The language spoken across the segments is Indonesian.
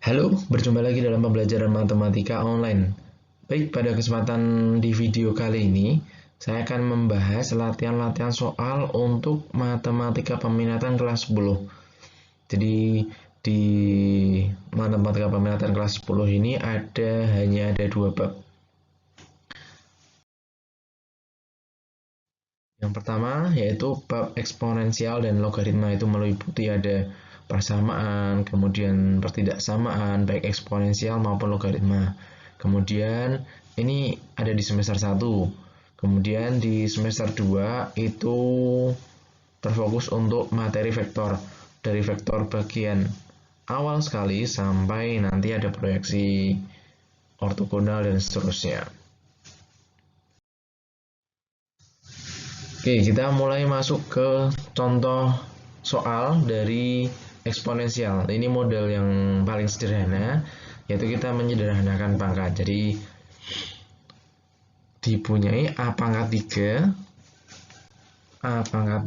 Halo, berjumpa lagi dalam pembelajaran matematika online. Baik, pada kesempatan di video kali ini, saya akan membahas latihan-latihan soal untuk matematika peminatan kelas 10. Jadi, di matematika peminatan kelas 10 ini hanya ada dua bab. Yang pertama yaitu bab eksponensial dan logaritma, itu meliputi ada persamaan, kemudian pertidaksamaan, baik eksponensial maupun logaritma. Kemudian ini ada di semester 1. Kemudian di semester 2 itu terfokus untuk materi vektor, dari vektor bagian awal sekali sampai nanti ada proyeksi ortogonal dan seterusnya. Oke, kita mulai masuk ke contoh soal dari eksponensial. Ini model yang paling sederhana, yaitu kita menyederhanakan pangkat. Jadi dipunyai A pangkat 3, A pangkat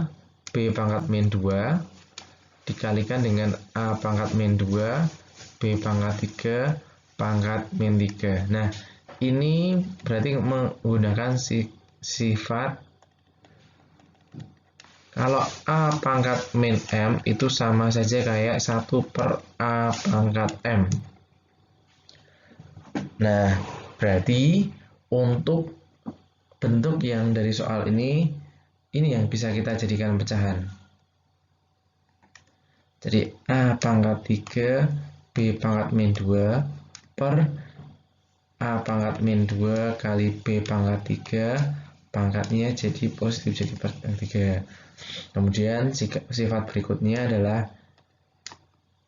3, B pangkat min 2, dikalikan dengan A pangkat min 2, B pangkat 3, pangkat min 3. Nah, ini berarti menggunakan sifat. Kalau A pangkat min M itu sama saja kayak 1 per A pangkat M. Nah, berarti untuk bentuk yang dari soal ini yang bisa kita jadikan pecahan. Jadi A pangkat 3 B pangkat min 2 per A pangkat min 2 kali B pangkat 3, pangkatnya jadi positif, jadi per 3. Kemudian sifat berikutnya adalah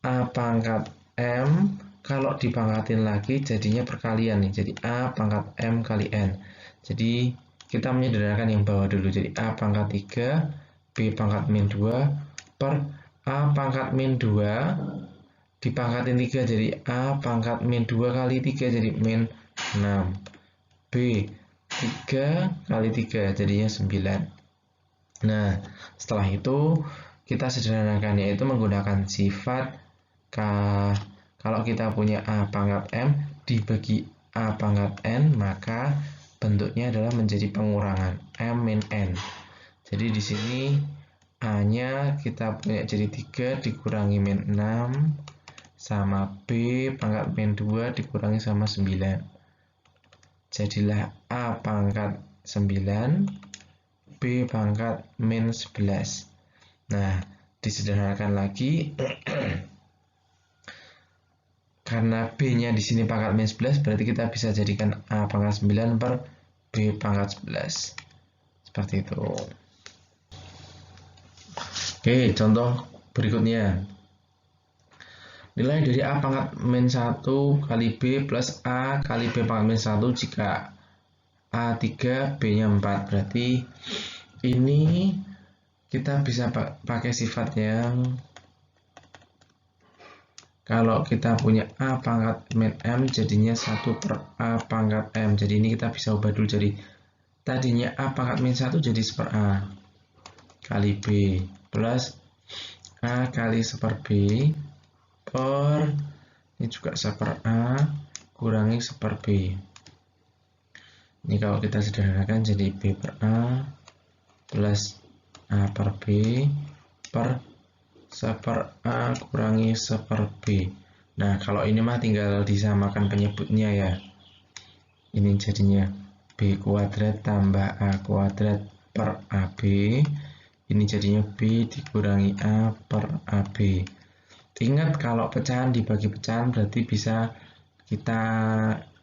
A pangkat M, kalau dipangkatin lagi jadinya perkalian nih, jadi A pangkat M kali N. Jadi kita menyederhanakan yang bawah dulu, jadi A pangkat 3 B pangkat min 2 per A pangkat min 2 dipangkatin 3, jadi A pangkat min 2 kali 3 jadi min 6, B 3 kali 3 jadinya 9. Nah, setelah itu kita sederhanakan, yaitu menggunakan sifat kalau kita punya A pangkat M dibagi A pangkat N, maka bentuknya adalah menjadi pengurangan M min N. Jadi di sini A-nya kita punya jadi 3 dikurangi min 6 sama B pangkat min 2 dikurangi sama 9. Jadilah A pangkat 9 B pangkat min 11. Nah, disederhanakan lagi karena B-nya di sini pangkat min 11, berarti kita bisa jadikan A pangkat 9 per B pangkat 11. Seperti itu. Oke, contoh berikutnya. Nilai dari A pangkat min 1 kali B plus A kali B pangkat min 1 jika A3, B-nya 4. Berarti ini kita bisa pakai sifat yang kalau kita punya A pangkat min M jadinya 1 per A pangkat M. Jadi ini kita bisa ubah dulu, jadi tadinya A pangkat min 1 jadi 1 per A kali B plus A kali 1 per B per ini juga 1 per A kurangi 1 per B. Ini kalau kita sederhanakan jadi B per A plus A per B per 1 per A kurangi 1 per B. Nah, kalau ini mah tinggal disamakan penyebutnya ya. Ini jadinya B kuadrat tambah A kuadrat per AB. Ini jadinya B dikurangi A per AB. Ingat, kalau pecahan dibagi pecahan berarti bisa kita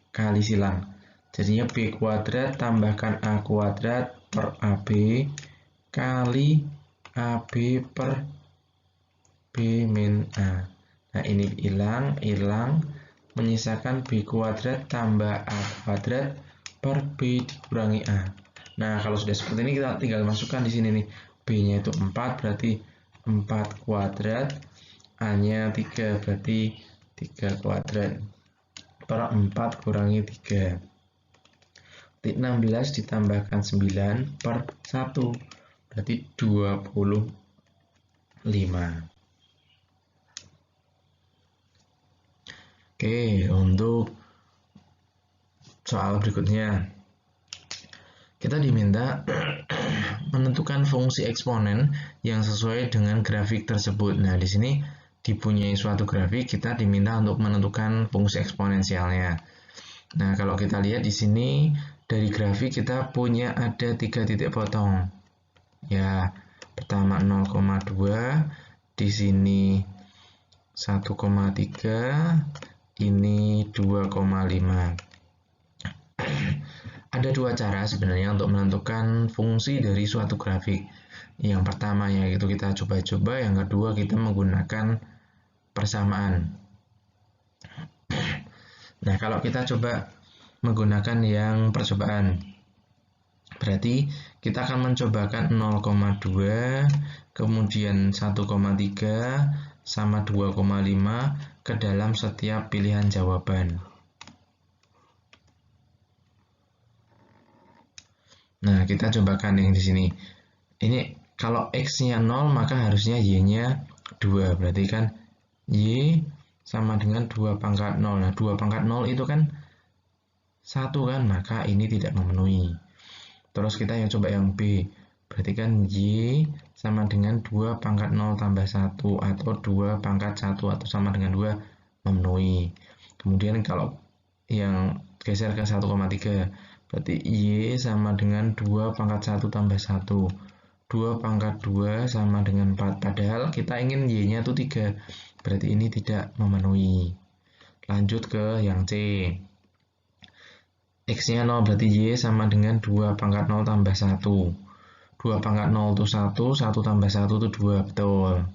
kali silang. Jadinya B kuadrat tambahkan A kuadrat per AB kali AB per B min A. Nah, ini hilang, menyisakan B kuadrat tambah A kuadrat per B dikurangi A. Nah, kalau sudah seperti ini kita tinggal masukkan di sini nih. B-nya itu 4, berarti 4 kuadrat. A-nya 3, berarti 3 kuadrat. Per 4 kurangi 3. 16 ditambahkan 9 per 1, berarti 25. Oke, untuk soal berikutnya, kita diminta menentukan fungsi eksponen yang sesuai dengan grafik tersebut. Nah, di sini dipunyai suatu grafik, kita diminta untuk menentukan fungsi eksponensialnya. Nah, kalau kita lihat di sini dari grafik kita punya ada 3 titik potong. Ya, pertama 0,2, di sini 1,3, ini 2,5. Ada dua cara sebenarnya untuk menentukan fungsi dari suatu grafik. Yang pertama yaitu kita coba-coba, yang kedua kita menggunakan persamaan. Nah, kalau kita coba menggunakan yang percobaan, berarti kita akan mencobakan 0,2, kemudian 1,3, sama 2,5 ke dalam setiap pilihan jawaban. Nah, kita cobakan yang di sini. Ini kalau X-nya 0, maka harusnya Y-nya 2. Berarti kan Y sama dengan 2 pangkat 0. Nah, 2 pangkat 0 itu kan 1 kan, maka ini tidak memenuhi. Terus kita yang coba yang B. Berarti kan Y sama dengan 2 pangkat 0 tambah 1, atau 2 pangkat 1 atau sama dengan 2 memenuhi. Kemudian kalau yang geser ke 1,3, berarti Y sama dengan 2 pangkat 1 tambah 1. 2 pangkat 2 sama dengan 4. Padahal kita ingin Y-nya itu 3. Berarti ini tidak memenuhi. Lanjut ke yang C. X-nya 0, berarti Y sama dengan 2 pangkat 0 tambah 1. 2 pangkat 0 itu 1, 1 tambah 1 itu 2, betul.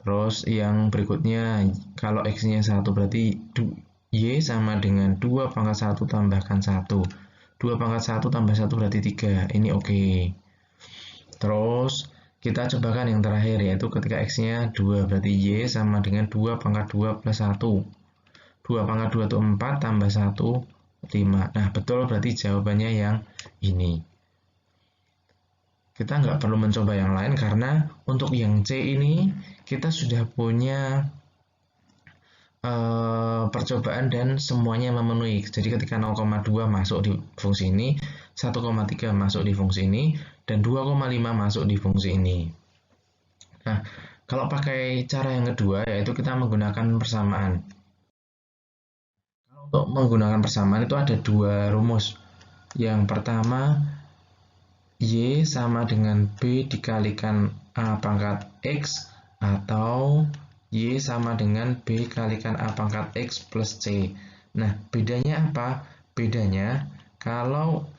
Terus yang berikutnya, kalau X-nya 1 berarti Y sama dengan 2 pangkat 1 tambahkan 1. 2 pangkat 1 tambah 1 berarti 3, ini oke. Terus kita cobakan yang terakhir, yaitu ketika X-nya 2, berarti Y sama dengan 2 pangkat 2 plus 1. 2 pangkat 2 itu 4, tambah 1, 5. Nah, betul, berarti jawabannya yang ini. Kita nggak perlu mencoba yang lain karena untuk yang C ini kita sudah punya percobaan dan semuanya memenuhi. Jadi ketika 0,2 masuk di fungsi ini, 1,3 masuk di fungsi ini, dan 2,5 masuk di fungsi ini. Nah, kalau pakai cara yang kedua, yaitu kita menggunakan persamaan. Untuk menggunakan persamaan itu ada dua rumus. Yang pertama, Y sama dengan B dikalikan A pangkat X, atau Y sama dengan B kalikan A pangkat X plus C. Nah, bedanya apa? Bedanya kalau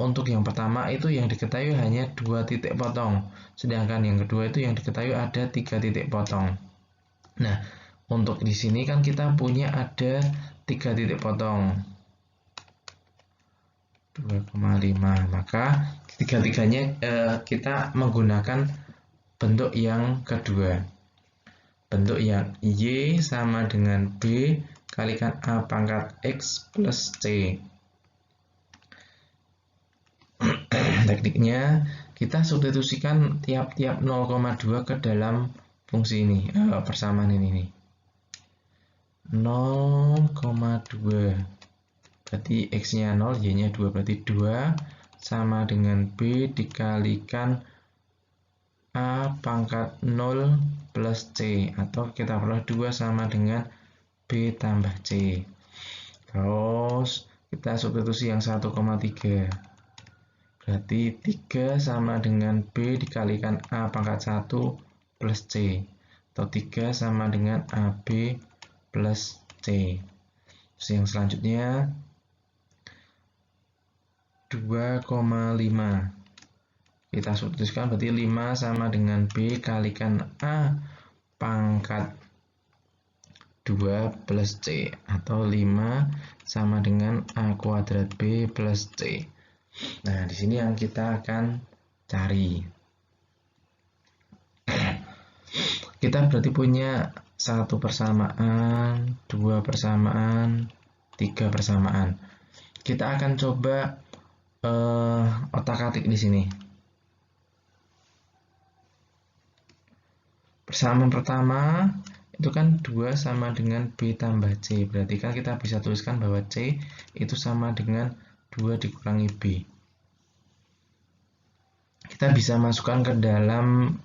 untuk yang pertama itu yang diketahui hanya 2 titik potong, sedangkan yang kedua itu yang diketahui ada 3 titik potong. Nah, untuk di sini kan kita punya ada 3 titik potong. 2,5, maka tiga-tiganya kita menggunakan bentuk yang kedua, bentuk yang Y sama dengan B kalikan A pangkat X plus C. Tekniknya kita substitusikan tiap-tiap 0,2 ke dalam fungsi ini, persamaan ini nih. 0,2 berarti X-nya 0, Y-nya 2, berarti 2 sama dengan B dikalikan A pangkat 0 plus C, atau kita peroleh 2 sama dengan B tambah C. Terus kita substitusi yang 1,3, berarti 3 sama dengan B dikalikan A pangkat 1 plus C, atau 3 sama dengan AB plus C. Terus yang selanjutnya 2,5, kita substitusikan, berarti 5 sama dengan B kalikan A pangkat 2 plus C, atau 5 sama dengan A kuadrat B plus C. Nah, di sini yang kita akan cari. Kita berarti punya 1 persamaan, 2 persamaan, 3 persamaan. Kita akan coba otak-atik di sini. Persamaan pertama itu kan 2 sama dengan B tambah C. Berarti kan kita bisa tuliskan bahwa C itu sama dengan 2 dikurangi B. Kita bisa masukkan ke dalam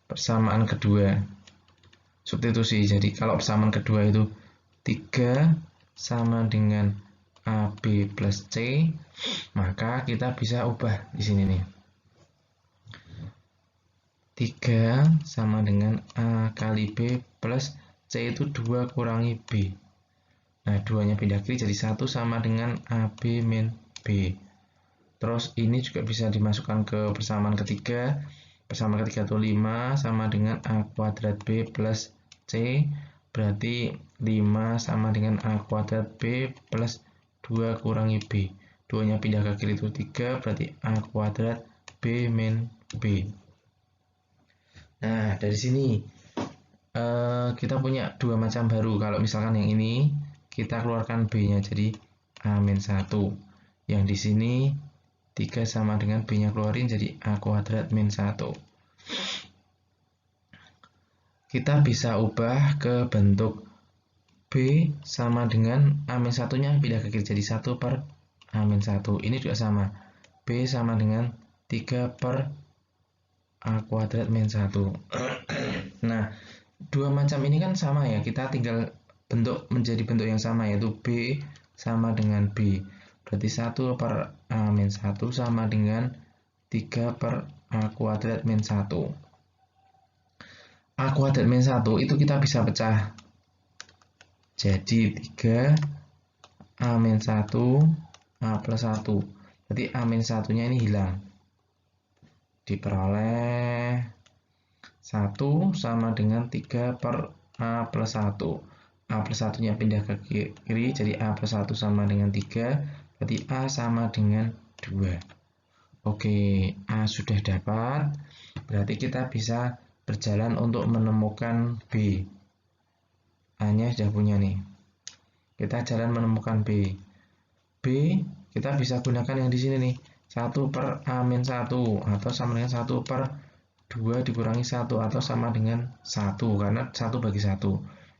persamaan kedua. Substitusi. Jadi kalau persamaan kedua itu 3 sama dengan AB plus C, maka kita bisa ubah di sini nih. 3 sama dengan A kali B plus C itu 2 kurangi B. Nah, 2-nya pindah kiri jadi 1 sama dengan AB min B. Terus ini juga bisa dimasukkan ke persamaan ketiga. Persamaan ketiga itu 5 sama dengan A kuadrat B plus C. Berarti 5 sama dengan A kuadrat B plus 2 kurangi B. 2-nya pindah ke kiri itu 3, berarti A kuadrat B min B. Nah, dari sini kita punya dua macam baru. Kalau misalkan yang ini kita keluarkan B-nya jadi A-1. Yang di sini 3 sama dengan B-nya keluarin jadi A kuadrat min 1. Kita bisa ubah ke bentuk B sama dengan A-1-nya pindah ke kiri jadi 1 per A-1. Ini juga sama. B sama dengan 3 per A kuadrat min 1. Nah, dua macam ini kan sama ya, kita tinggal bentuk menjadi bentuk yang sama, yaitu B sama dengan B. Berarti 1 per A-1 sama dengan 3 per A kuadrat min 1. A kuadrat min 1 itu kita bisa pecah. Jadi 3 A-1 A plus 1. Berarti A-1-nya ini hilang. Diperoleh 1 sama dengan 3 per A plus 1. A plus 1-nya pindah ke kiri, jadi A plus 1 sama dengan 3. Berarti A sama dengan 2. Oke, A sudah dapat. Berarti kita bisa berjalan untuk menemukan B. A-nya sudah punya nih. Kita jalan menemukan B. B, kita bisa gunakan yang di sini nih. 1 per A-1 atau sama dengan 1 per 2 dikurangi 1 atau sama dengan 1 karena 1 bagi 1.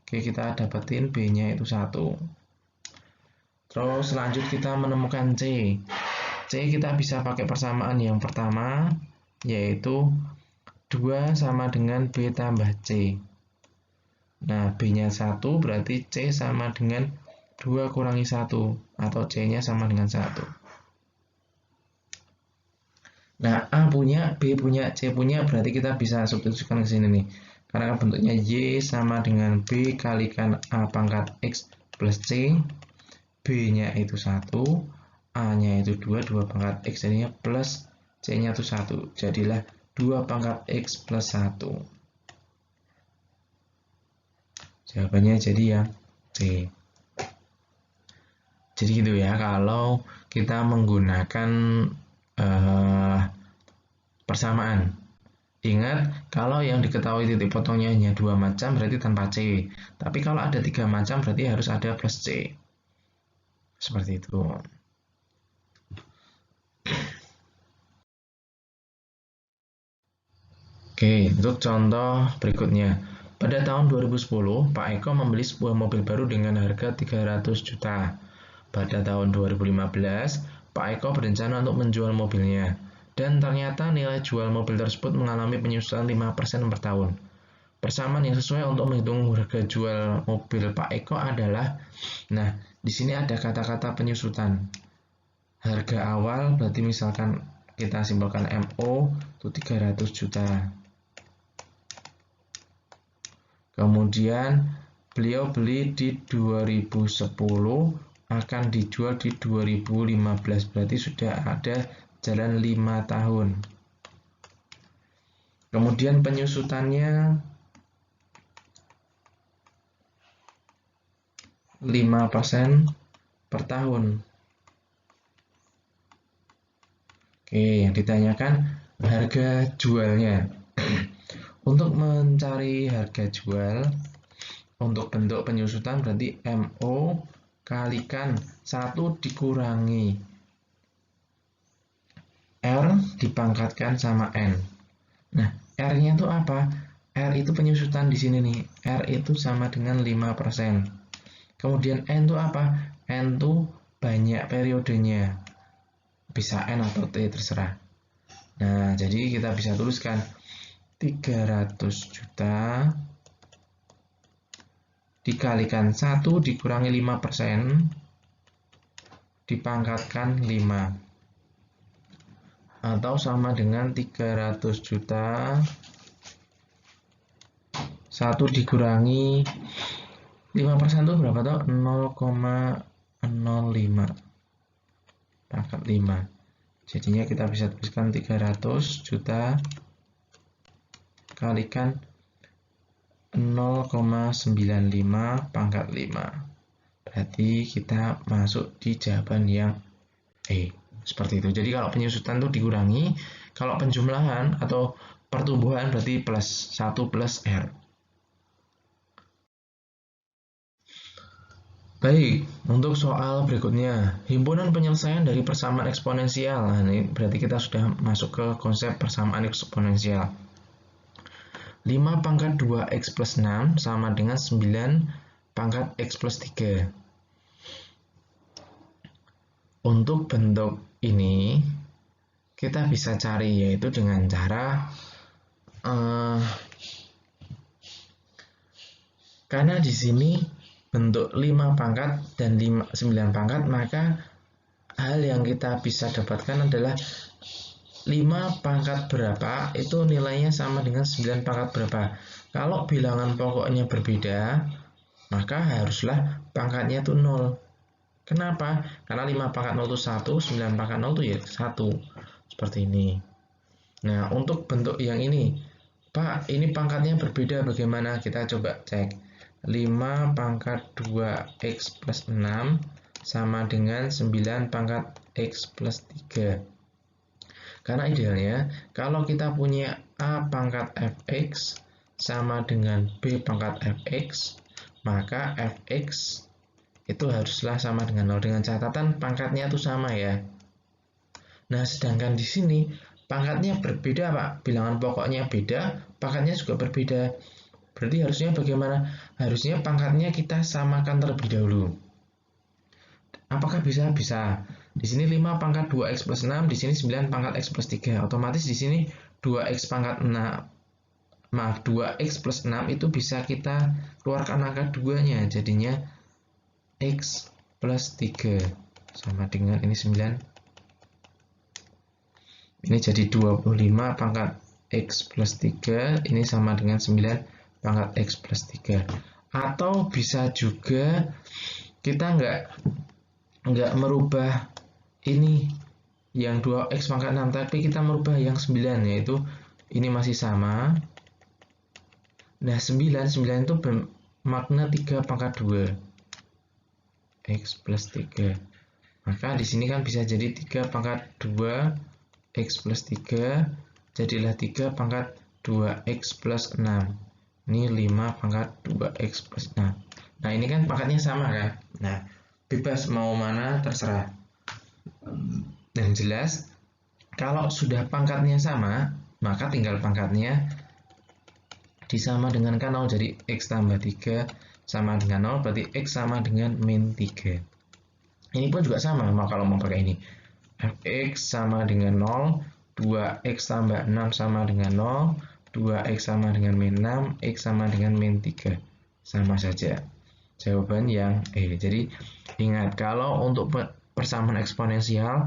Oke, kita dapetin B-nya itu 1. Terus lanjut kita menemukan C. C kita bisa pakai persamaan yang pertama, yaitu 2 sama dengan B tambah C. Nah, B-nya 1 berarti C sama dengan 2 kurangi 1 atau C-nya sama dengan 1. Nah, A punya, B punya, C punya, berarti kita bisa substitusikan ke sini nih. Karena bentuknya Y sama dengan B kalikan A pangkat X plus C. B-nya itu 1, A-nya itu 2 pangkat X jadinya plus C-nya itu 1. Jadilah 2 pangkat X plus 1. Jawabannya jadi yang C. Jadi gitu ya, kalau kita menggunakan persamaan. Ingat, kalau yang diketahui titik potongnya hanya 2 macam berarti tanpa C. Tapi kalau ada 3 macam berarti harus ada plus C. Seperti itu. Oke, untuk contoh berikutnya. Pada tahun 2010, Pak Eko membeli sebuah mobil baru dengan harga 300 juta. Pada tahun 2015, Pak Eko berencana untuk menjual mobilnya. Dan ternyata nilai jual mobil tersebut mengalami penyusutan 5% per tahun. Persamaan yang sesuai untuk menghitung harga jual mobil Pak Eko adalah, nah, di sini ada kata-kata penyusutan. Harga awal berarti misalkan kita simpulkan MO itu 300 juta. Kemudian beliau beli di 2010, akan dijual di 2015, berarti sudah ada jalan 5 tahun. Kemudian penyusutannya 5% per tahun. Oke, yang ditanyakan harga jualnya. Untuk mencari harga jual, untuk bentuk penyusutan berarti MO kalikan 1 dikurangi R dipangkatkan sama N. Nah, R-nya itu apa? R itu penyusutan di sini nih. R itu sama dengan 5%. Kemudian N itu apa? N itu banyak periodenya. Bisa N atau T, terserah. Nah, jadi kita bisa tuliskan 300 juta dikalikan 1 dikurangi 5% dipangkatkan 5. Atau sama dengan 300 juta 1 dikurangi 5% itu berapa tuh? 0,05 pangkat 5. Jadinya kita bisa tuliskan 300 juta kalikan 0,95 pangkat 5. Berarti kita masuk di jawaban yang E. Seperti itu. Jadi kalau penyusutan itu dikurangi, kalau penjumlahan atau pertumbuhan berarti plus 1 plus R. Baik, untuk soal berikutnya, himpunan penyelesaian dari persamaan eksponensial. Nah, ini berarti kita sudah masuk ke konsep persamaan eksponensial. 5 pangkat 2x plus 6 sama dengan 9 pangkat x plus 3. Untuk bentuk ini, kita bisa cari yaitu dengan cara karena di sini bentuk 5 pangkat dan 9 pangkat, maka hal yang kita bisa dapatkan adalah 5 pangkat berapa itu nilainya sama dengan 9 pangkat berapa. Kalau bilangan pokoknya berbeda, maka haruslah pangkatnya itu 0. Kenapa? Karena 5 pangkat 0 itu 1, 9 pangkat 0 itu ya 1. Seperti ini. Nah, untuk bentuk yang ini, Pak, ini pangkatnya berbeda bagaimana? Kita coba cek. 5 pangkat 2x plus 6 sama dengan 9 pangkat x plus 3. Karena idealnya, kalau kita punya a pangkat fx sama dengan b pangkat fx, maka fx itu haruslah sama dengan 0, dengan catatan pangkatnya itu sama ya. Nah, sedangkan di sini pangkatnya berbeda, Pak. Bilangan pokoknya beda, pangkatnya juga berbeda. Berarti harusnya bagaimana? Harusnya pangkatnya kita samakan terlebih dahulu. Apakah bisa? Bisa. Di sini 5 pangkat 2x plus 6, di sini 9 pangkat x plus 3. Otomatis di sini 2x pangkat 6, maaf, 2x plus 6 itu bisa kita keluarkan angka 2-nya. Jadinya x plus 3 sama dengan ini 9. Ini jadi 25 pangkat x plus 3, ini sama dengan 9 pangkat x plus 3. Atau bisa juga kita nggak merubah ini yang 2x pangkat 6, tapi kita merubah yang 9, yaitu ini masih sama. Nah, 9 itu bermakna 3 pangkat 2 x plus 3. Maka di sini kan bisa jadi 3 pangkat 2 x plus 3, jadilah 3 pangkat 2x plus 6. Ini 5 pangkat 2x plus 6. Nah, ini kan pangkatnya sama kan? Nah, bebas mau mana terserah. Dan jelas, kalau sudah pangkatnya sama, maka tinggal pangkatnya disama dengan 0. Jadi x tambah 3 sama dengan 0, berarti x sama dengan min 3. Ini pun juga sama, kalau mau pakai ini. Fx sama dengan 0, 2x tambah 6 sama dengan 0, 2x sama dengan min 6, x sama dengan min 3. Sama saja. Jawaban yang E. Jadi ingat, kalau untuk persamaan eksponensial,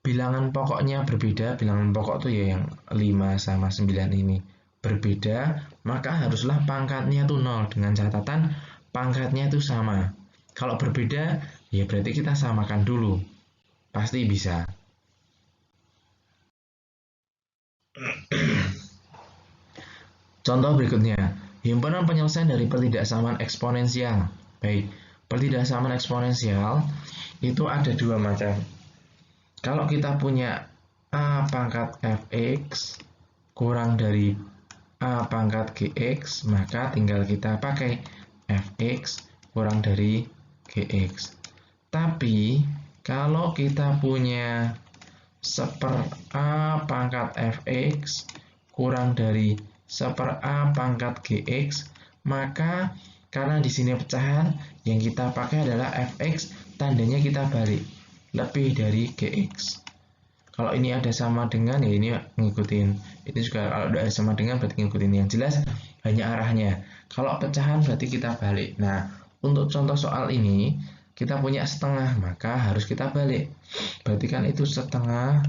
bilangan pokoknya berbeda. Bilangan pokok itu ya yang 5 sama 9 ini berbeda, maka haruslah pangkatnya itu 0, dengan catatan pangkatnya itu sama. Kalau berbeda, ya berarti kita samakan dulu. Pasti bisa. Contoh berikutnya, himpunan penyelesaian dari pertidaksamaan eksponensial. Baik, pertidaksamaan eksponensial itu ada dua macam. Kalau kita punya a pangkat fx kurang dari a pangkat gx, maka tinggal kita pakai fx kurang dari gx. Tapi kalau kita punya 1/a pangkat fx kurang dari 1/A pangkat GX, maka karena di sini pecahan, yang kita pakai adalah fx, tandanya kita balik, lebih dari GX. Kalau ini ada sama dengan, ya ini ngikutin. Itu juga kalau ada sama dengan berarti ngikutin. Yang jelas hanya arahnya. Kalau pecahan berarti kita balik. Nah, untuk contoh soal ini, kita punya setengah, maka harus kita balik. Berarti kan itu setengah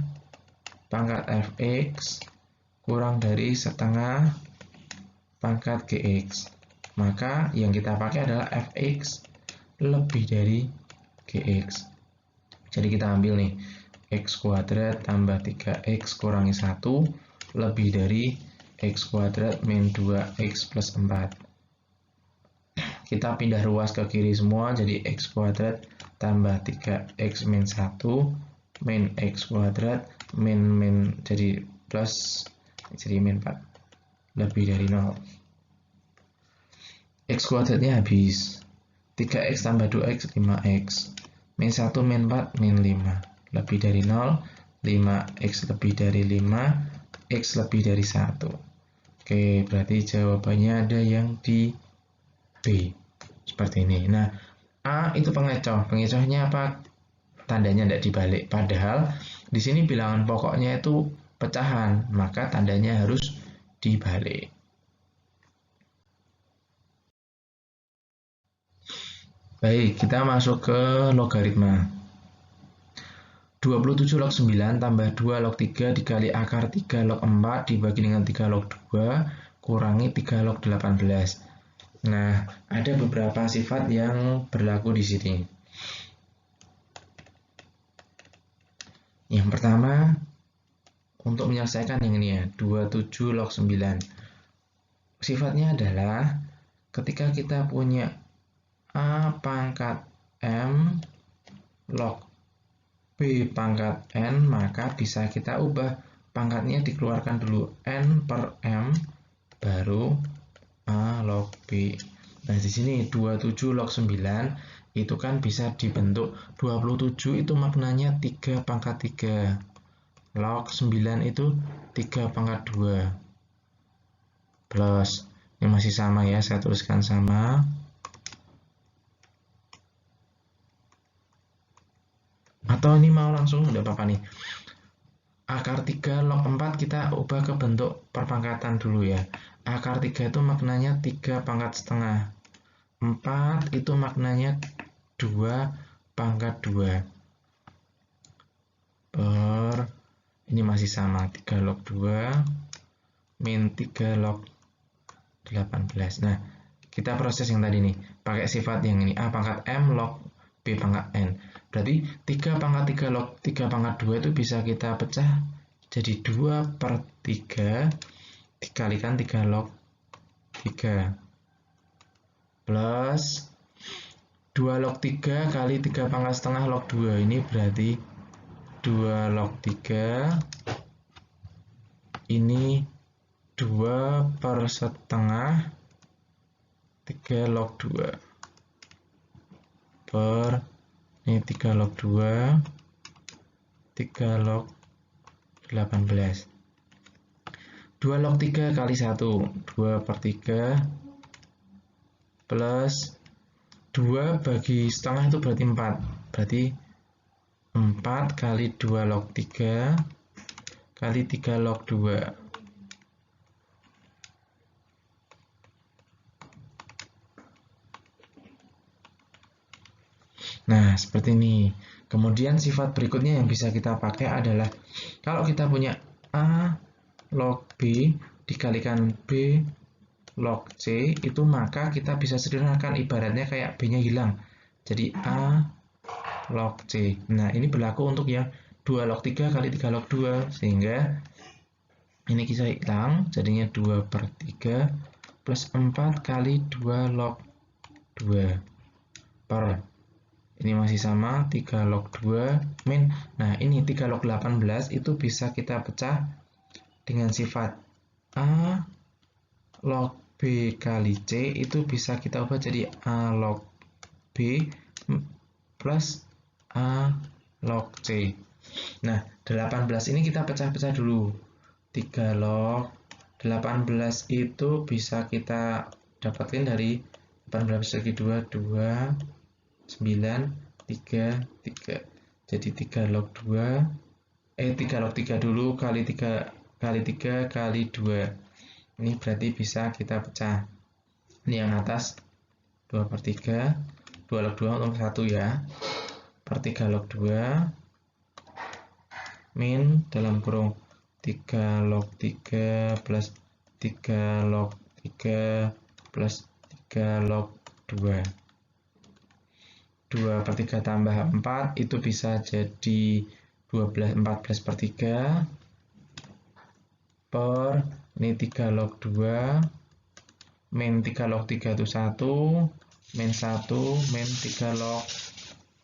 pangkat fx kurang dari setengah pangkat gx. Maka yang kita pakai adalah fx lebih dari gx. Jadi kita ambil nih, x kuadrat tambah 3x kurangi 1 lebih dari x kuadrat min 2x plus 4. Kita pindah ruas ke kiri semua, jadi x kuadrat tambah 3x min 1 min x kuadrat min jadi plus, jadi min 4 lebih dari 0. X kuadratnya habis, 3x tambah 2x 5x min 1 min 4 min 5 lebih dari 0, 5x lebih dari 5, x lebih dari 1. Oke, berarti jawabannya ada yang di B. Seperti ini. Nah, A itu pengecoh. Pengecohnya apa? Tandanya tidak dibalik. Padahal di sini bilangan pokoknya itu pecahan, maka tandanya harus dibalik. Baik, kita masuk ke logaritma. 27 log 9 tambah 2 log 3 dikali akar 3 log 4 dibagi dengan 3 log 2 kurangi 3 log 18. Nah, ada beberapa sifat yang berlaku di sini. Yang pertama, untuk menyelesaikan yang ini ya, 27 log 9. Sifatnya adalah ketika kita punya A pangkat M log B pangkat N, maka bisa kita ubah pangkatnya, dikeluarkan dulu N per M, baru A log B. Nah, di sini 27 log 9 itu kan bisa dibentuk 27 itu maknanya 3 pangkat 3. Log 9 itu 3 pangkat 2. Plus, ini masih sama ya, saya tuliskan sama. Atau ini mau langsung, udah apa-apa nih. Akar 3 log 4 kita ubah ke bentuk perpangkatan dulu ya. Akar 3 itu maknanya 3 pangkat setengah. 4 itu maknanya 2 pangkat 2. Per, ini masih sama, 3 log 2 min 3 log 18. Nah, kita proses yang tadi nih, pakai sifat yang ini, A pangkat M log B pangkat N. Berarti 3 pangkat 3 log 3 pangkat 2 itu bisa kita pecah jadi 2 per 3 dikalikan 3 log 3 plus 2 log 3 kali 3 pangkat setengah log 2. Ini berarti 2 log 3 ini 2 per setengah 3 log 2 per ini 3 log 2 3 log 18. 2 log 3 kali 1 2 per 3 plus 2 bagi setengah itu berarti 4. Berarti 4 kali 2 log 3 kali 3 log 2. Nah, seperti ini. Kemudian sifat berikutnya yang bisa kita pakai adalah kalau kita punya A log B dikalikan B log C, itu maka kita bisa sederhanakan, ibaratnya kayak B-nya hilang. Jadi A log C. Nah, ini berlaku untuk yang 2 log 3 kali 3 log 2. Sehingga ini kita hilang, jadinya 2 per 3 plus 4 kali 2 log 2 per ini masih sama 3 log 2 min. Nah, ini 3 log 18 itu bisa kita pecah dengan sifat A log B kali C, itu bisa kita ubah jadi A log B plus A log C. Nah, 18 ini kita pecah-pecah dulu. 3 log 18 itu bisa kita dapatkan dari 18 bagi 2, 2, 9, 3, 3. Jadi 3 log 2, 3 log 3 dulu, kali 3 kali 3 kali 2. Ini berarti bisa kita pecah. Ini yang atas 2/3, 2 log 2 untuk 1 ya, per 3 log 2 min dalam kurung 3 log 3 plus 3 log 3 plus 3 log 2. 2/3 tambah 4 itu bisa jadi 14/3 per ini 3 log 2 min 3 log 3 itu 1 min 1 min 3 log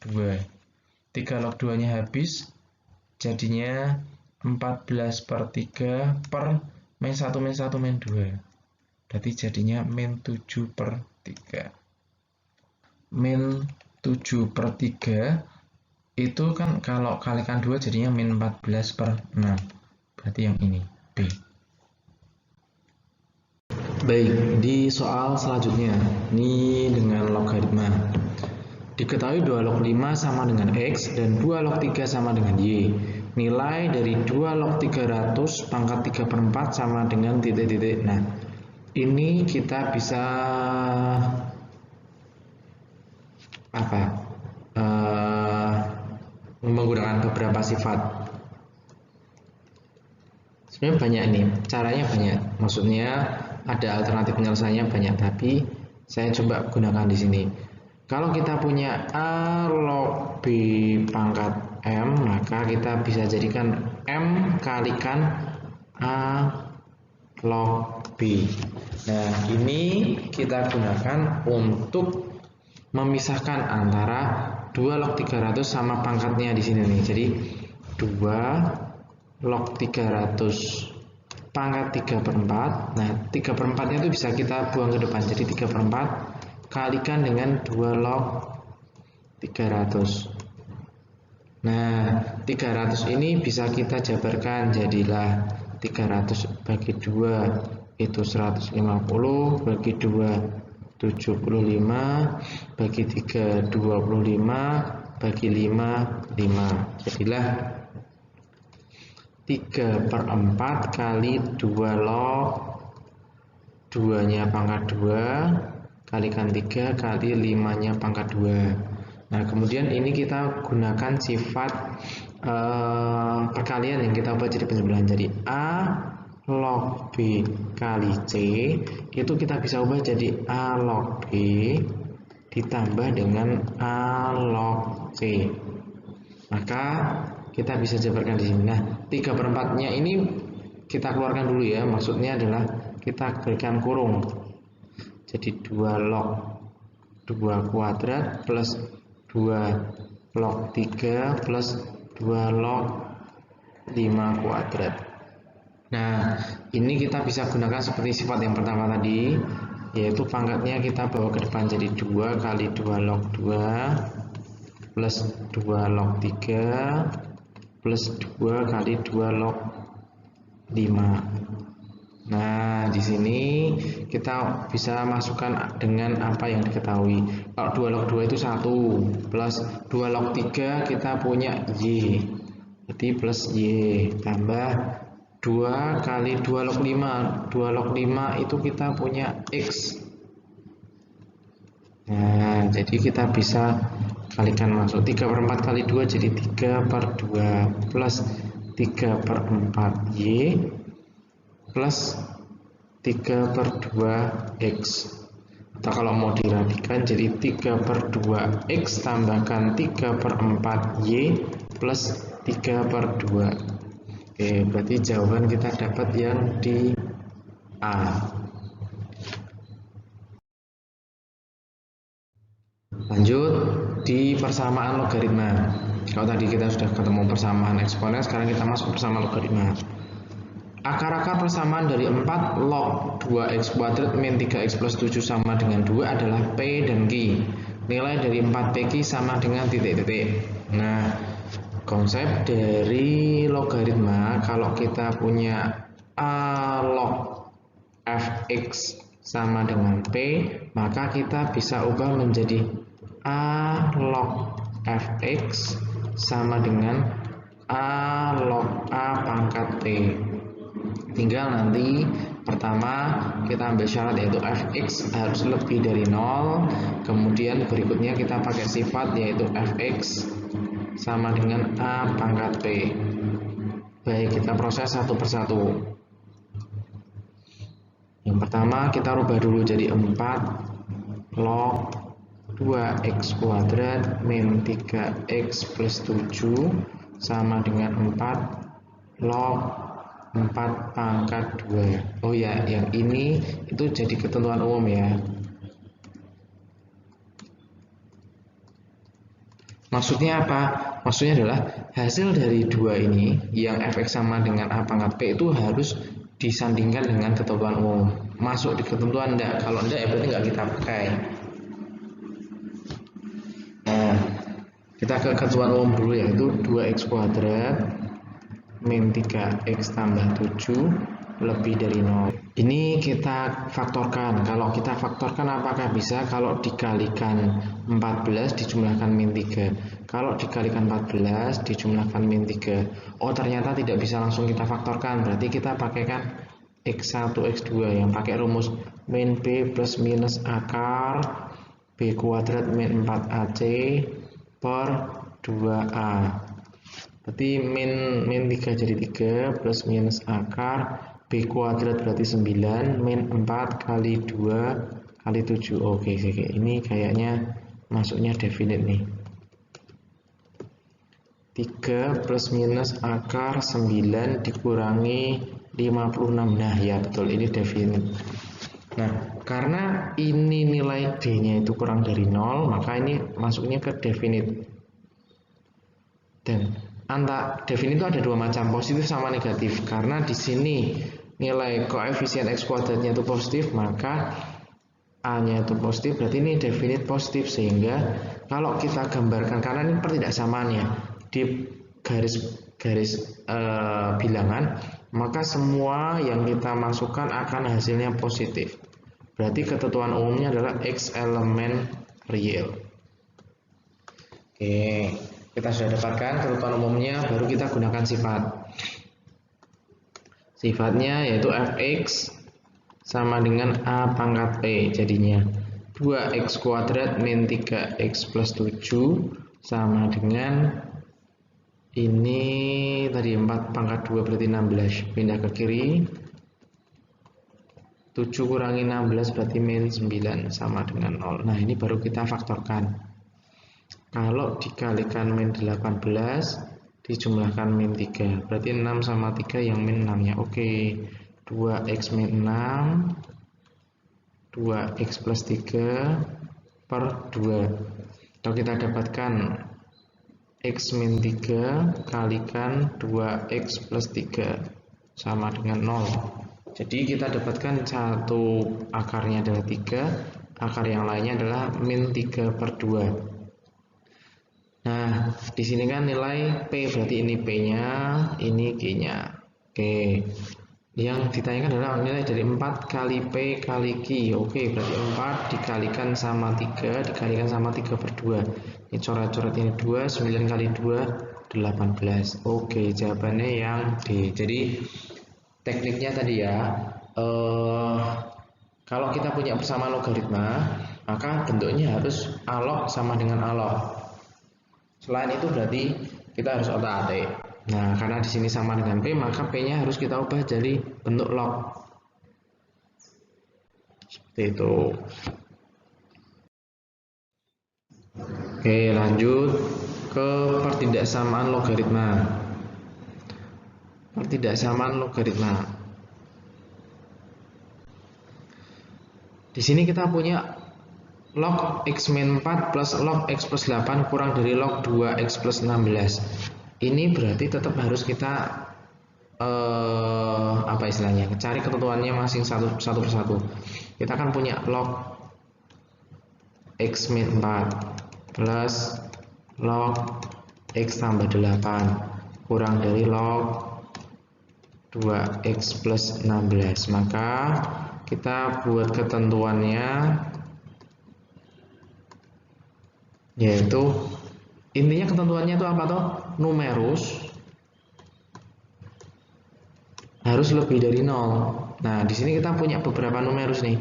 2. 3 log 2 nya habis, jadinya 14/3 per min 1 min 1 min 2. Berarti jadinya min 7/3. Min 7/3 itu kan kalau kalikan 2 jadinya min 14/6. Berarti yang ini B. Baik, di soal selanjutnya ini dengan logaritma. Diketahui 2 log 5 sama dengan X dan 2 log 3 sama dengan Y. Nilai dari 2 log 300 pangkat 3/4 sama dengan titik-titik. Nah, ini kita bisa menggunakan beberapa sifat. Sebenarnya banyak ini, caranya banyak. Maksudnya ada alternatif penyelesaiannya banyak, tapi saya coba gunakan di sini. Kalau kita punya A log B pangkat M, maka kita bisa jadikan M kalikan A log B. Nah, ini kita gunakan untuk memisahkan antara 2 log 300 sama pangkatnya di sini nih. Jadi 2 log 300 pangkat 3/4. Nah, 3/4 nya itu bisa kita buang ke depan. Jadi 3/4 kalikan dengan 2 log 300. Nah, 300 ini bisa kita jabarkan, jadilah 300 bagi 2 itu 150, bagi 2 75, bagi 3 25, bagi 5 5. Jadilah 3/4 kali 2 log 2 nya pangkat 2 kalikan 3 kali 5 nya pangkat 2. Nah, kemudian ini kita gunakan sifat perkalian yang kita ubah jadi penjumlahan. Jadi A log B kali C itu kita bisa ubah jadi A log B ditambah dengan A log C. Maka kita bisa jabarkan di sini. Nah, 3/4 nya ini kita keluarkan dulu ya. Maksudnya adalah kita berikan kurung. Jadi 2 log 2 kuadrat plus 2 log 3 plus 2 log 5 kuadrat. Nah, ini kita bisa gunakan seperti sifat yang pertama tadi, yaitu pangkatnya kita bawa ke depan jadi 2 kali 2 log 2 plus 2 log 3 plus 2 kali 2 log 5. Nah, di sini kita bisa masukkan dengan apa yang diketahui. Kalau 2 log 2 itu 1 plus 2 log 3 kita punya Y. Berarti plus Y tambah 2 kali 2 log 5. 2 log 5 itu kita punya X. Nah, jadi kita bisa kalikan masuk 3/4 kali 2 jadi 3/2 plus 3/4 Y plus 3/2 X. Atau kalau mau diradikan jadi 3/2 X tambahkan 3/4 Y plus 3/2. Oke, berarti jawaban kita dapat yang di A. Lanjut di persamaan logaritma. Kalau tadi kita sudah ketemu persamaan eksponen, sekarang kita masuk persamaan logaritma. Akar-akar persamaan dari 4 log 2x kuadrat min 3x plus 7 sama dengan 2 adalah P dan Q. Nilai dari 4PQ sama dengan titik-titik. Nah, konsep dari logaritma, kalau kita punya A log fx sama dengan P, maka kita bisa ubah menjadi A log fx sama dengan A log A pangkat P. Tinggal nanti pertama kita ambil syarat yaitu fx harus lebih dari 0, kemudian berikutnya kita pakai sifat yaitu fx sama dengan A pangkat P. Baik, kita proses satu persatu. Yang pertama kita rubah dulu jadi 4 log 2x kuadrat min 3x plus 7 sama dengan 4 log 4 pangkat 2. Oh ya, yang ini itu jadi ketentuan umum ya. Maksudnya apa? Maksudnya adalah hasil dari dua ini yang fx sama dengan A pangkat P itu harus disandingkan dengan ketentuan umum. Masuk di ketentuan enggak? Kalau enggak ya berarti enggak kita pakai. Nah, kita ke ketentuan umum dulu yaitu 2x kuadrat min 3x tambah 7 lebih dari 0. Ini kita faktorkan. Kalau kita faktorkan apakah bisa kalau dikalikan 14 dijumlahkan min 3? Kalau dikalikan 14 dijumlahkan min 3. Oh, ternyata tidak bisa langsung kita faktorkan. Berarti kita pakaikan x1 x2 yang pakai rumus min b plus minus akar b kuadrat min 4ac per 2a. Berarti min 3 jadi 3 plus minus akar b kuadrat berarti 9 min 4 kali 2 kali 7. Oke, ini kayaknya masuknya definite nih. 3 plus minus akar 9 dikurangi 56. Nah ya betul, ini definite. Nah, karena ini nilai D nya itu kurang dari 0, maka ini masuknya ke definite. Dan definite itu ada dua macam, positif sama negatif. Karena di sini nilai koefisien x kuadratnya itu positif, maka A-nya itu positif, berarti ini definite positif. Sehingga kalau kita gambarkan, karena ini pertidaksamaannya di garis bilangan, maka semua yang kita masukkan akan hasilnya positif. Berarti ketentuan umumnya adalah x elemen real. Oke, kita sudah dapatkan ketentuan umumnya, baru kita gunakan sifat. Sifatnya yaitu fx sama dengan A pangkat P, jadinya 2x kuadrat min 3x plus 7 sama dengan ini tadi 4 pangkat 2 berarti 16, pindah ke kiri, 7 kurangi 16 berarti min 9 sama dengan 0. Nah ini baru kita faktorkan. Kalau dikalikan min 18 dijumlahkan min 3, berarti 6 sama 3 yang min 6 nya. Oke, 2x min 6 2x plus 3 per 2. Kalau kita dapatkan x min 3 kalikan 2x plus 3 sama dengan 0. Jadi kita dapatkan satu akarnya adalah 3, akar yang lainnya adalah min 3 per 2. Nah, di sini kan nilai P, berarti ini P-nya, ini Q-nya. Oke. Yang ditanyakan adalah nilai dari 4 kali P kali Q. Oke, berarti 4 dikalikan sama 3, dikalikan sama 3 per 2. Ini coret-coret ini 2, 9 kali 2, 18. Oke, jawabannya yang D. Jadi, tekniknya tadi ya, kalau kita punya persamaan logaritma, maka bentuknya harus A-log sama dengan A-log. Selain itu berarti kita harus otak-atik. Nah, karena di sini sama dengan P, maka P-nya harus kita ubah jadi bentuk log. Seperti itu. Oke, lanjut ke pertidaksamaan logaritma. Pertidaksamaan logaritma. Di sini kita punya log x min 4 plus log x plus 8 kurang dari log 2x plus 16. Ini berarti tetap harus kita apa istilahnya, cari ketentuannya masing satu persatu. Kita akan punya log x min 4 plus log x tambah 8 kurang dari log 2x plus 16. Maka kita buat ketentuannya, yaitu intinya ketentuannya itu apa toh? Numerus harus lebih dari 0. Nah, di sini kita punya beberapa numerus nih.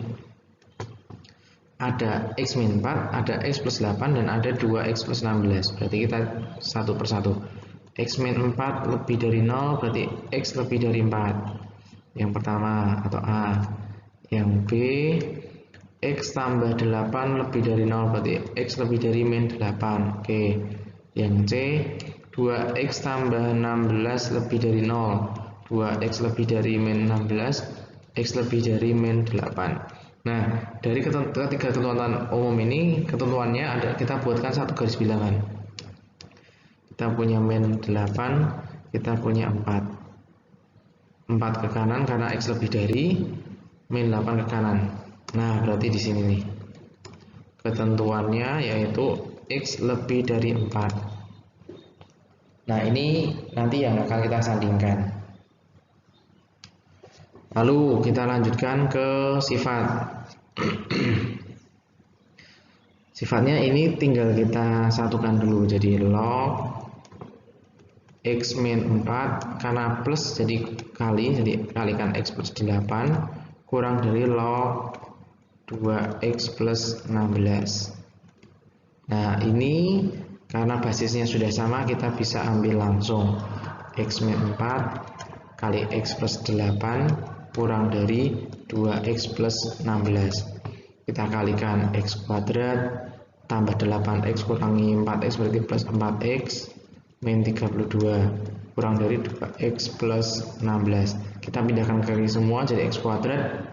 Ada x min 4, ada x plus 8, dan ada 2x plus 16. Berarti kita satu persatu. X min 4 lebih dari 0 berarti x lebih dari 4. Yang pertama atau A. Yang B, x tambah 8 lebih dari 0 berarti x lebih dari min 8. Oke. Yang C, 2x tambah 16 lebih dari 0. 2x lebih dari min 16, x lebih dari min 8. Nah, dari ketiga ketentuan umum ini, ketentuannya ada, kita buatkan satu garis bilangan. Kita punya min 8, kita punya 4. 4 ke kanan karena x lebih dari, min 8 ke kanan. Nah, berarti di sini nih. Ketentuannya yaitu x lebih dari 4. Nah, ini nanti yang akan kita sandingkan. Lalu kita lanjutkan ke sifat. Sifatnya ini tinggal kita satukan dulu. Jadi log x min 4 karena plus jadi kali, jadi kalikan x plus 8 kurang dari log 2x plus 16. Nah, ini karena basisnya sudah sama, kita bisa ambil langsung x min 4 kali x plus 8 kurang dari 2x plus 16. Kita kalikan x kuadrat tambah 8x kurangi 4x berarti plus 4x min 32 kurang dari 2x plus 16. Kita pindahkan ke kiri semua jadi x kuadrat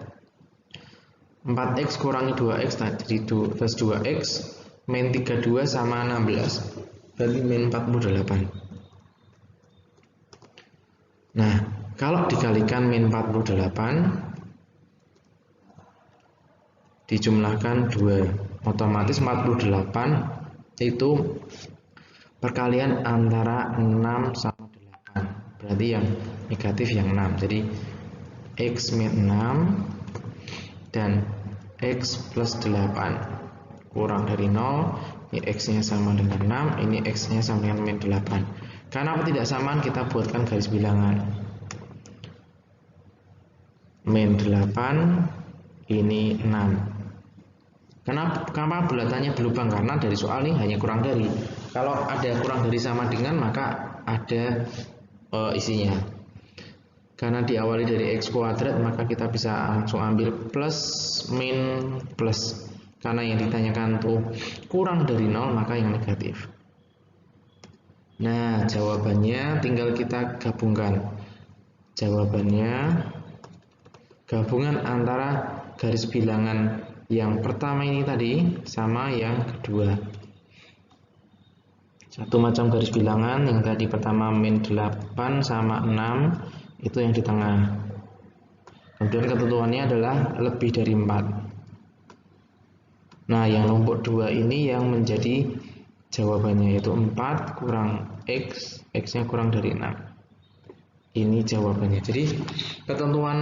4x kurangi 2x jadi plus 2x min 32 sama 16 berarti min 48. Nah, kalau dikalikan min 48 dijumlahkan 2, otomatis 48 itu perkalian antara 6 sama 8. Berarti yang negatif yang 6. Jadi x min 6 dan x plus 8 kurang dari 0. Ini x-nya sama dengan 6, ini x-nya sama dengan min 8. Karena ketidaksamaan kita buatkan garis bilangan. Min 8 ini 6. Kenapa bulatannya berlubang? Karena dari soal ini hanya kurang dari. Kalau ada kurang dari sama dengan, maka ada isinya. Karena diawali dari x kuadrat, maka kita bisa langsung ambil plus min plus. Karena yang ditanyakan tuh kurang dari 0, maka yang negatif. Nah, jawabannya tinggal kita gabungkan. Jawabannya gabungan antara garis bilangan yang pertama ini tadi sama yang kedua. Satu macam garis bilangan, yang tadi pertama min 8 sama 6 itu yang di tengah. Kemudian ketentuannya adalah lebih dari 4. Nah, yang nomor 2 ini yang menjadi jawabannya, yaitu 4 kurang x, x-nya kurang dari 6. Ini jawabannya. Jadi ketentuan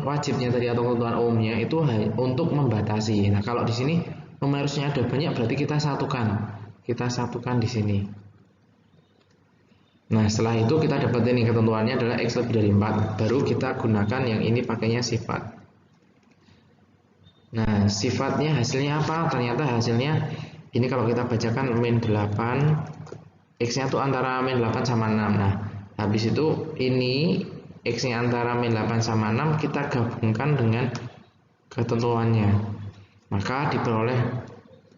wajibnya tadi atau ketentuan umumnya itu untuk membatasi. Nah, kalau di sini numerusnya ada banyak, berarti kita satukan. Kita satukan di sini. Nah, setelah itu kita dapat ini ketentuannya adalah x lebih dari 4. Baru kita gunakan yang ini pakainya sifat. Nah, sifatnya hasilnya apa? Ternyata hasilnya ini kalau kita bacakan min 8, x-nya tuh antara min 8 sama 6. Nah, habis itu ini x-nya antara min 8 sama 6 kita gabungkan dengan ketentuannya. Maka diperoleh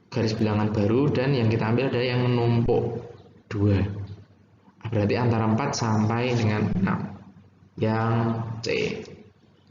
garis bilangan baru dan yang kita ambil adalah yang menumpuk 2. Berarti antara 4 sampai dengan 6. Yang C.